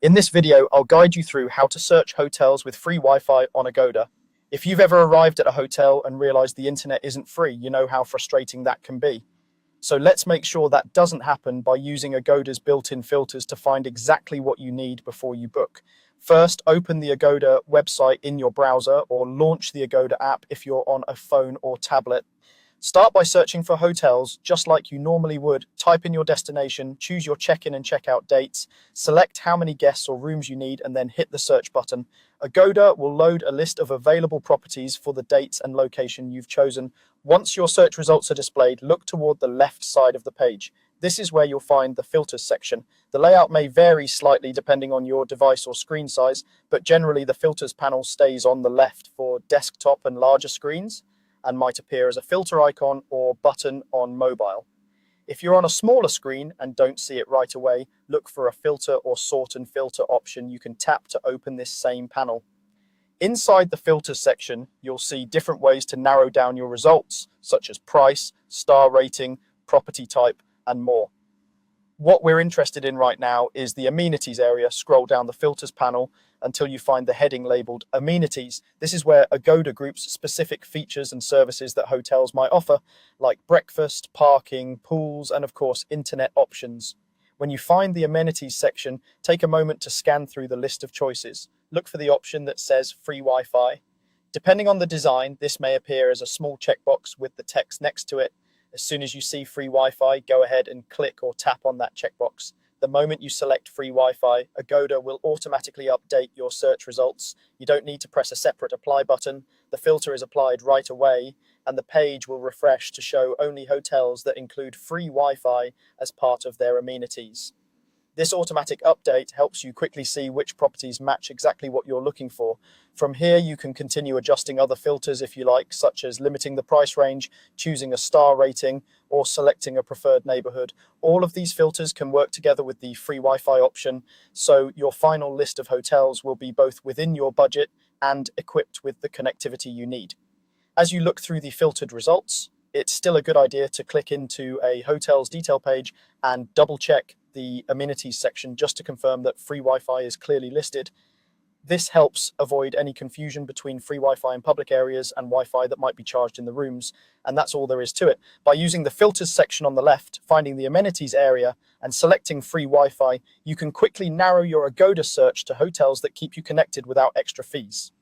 In this video, I'll guide you through how to search hotels with free Wi-Fi on Agoda. If you've ever arrived at a hotel and realized the internet isn't free, you know how frustrating that can be. So let's make sure that doesn't happen by using Agoda's built-in filters to find exactly what you need before you book. First, open the Agoda website in your browser or launch the Agoda app if you're on a phone or tablet. Start by searching for hotels just like you normally would. Type in your destination, choose your check-in and check-out dates, select how many guests or rooms you need, and then hit the search button. Agoda will load a list of available properties for the dates and location you've chosen. Once your search results are displayed, look toward the left side of the page. This is where you'll find the filters section. The layout may vary slightly depending on your device or screen size, but generally the filters panel stays on the left for desktop and larger screens, and might appear as a filter icon or button on mobile. If you're on a smaller screen and don't see it right away, look for a filter or sort and filter option you can tap to open this same panel. Inside the filters section, you'll see different ways to narrow down your results, such as price, star rating, property type, and more. What we're interested in right now is the amenities area. Scroll down the filters panel until you find the heading labeled amenities. This is where Agoda groups specific features and services that hotels might offer, like breakfast, parking, pools, and of course, internet options. When you find the amenities section, take a moment to scan through the list of choices. Look for the option that says free Wi-Fi. Depending on the design, this may appear as a small checkbox with the text next to it. As soon as you see free Wi-Fi, go ahead and click or tap on that checkbox. The moment you select free Wi-Fi, Agoda will automatically update your search results. You don't need to press a separate apply button. The filter is applied right away, and the page will refresh to show only hotels that include free Wi-Fi as part of their amenities. This automatic update helps you quickly see which properties match exactly what you're looking for. From here, you can continue adjusting other filters if you like, such as limiting the price range, choosing a star rating, or selecting a preferred neighborhood. All of these filters can work together with the free Wi-Fi option, so your final list of hotels will be both within your budget and equipped with the connectivity you need. As you look through the filtered results, it's still a good idea to click into a hotel's detail page and double check the amenities section just to confirm that free Wi-Fi is clearly listed. This helps avoid any confusion between free Wi-Fi in public areas and Wi-Fi that might be charged in the rooms, and that's all there is to it. By using the filters section on the left, finding the amenities area, and selecting free Wi-Fi, you can quickly narrow your Agoda search to hotels that keep you connected without extra fees.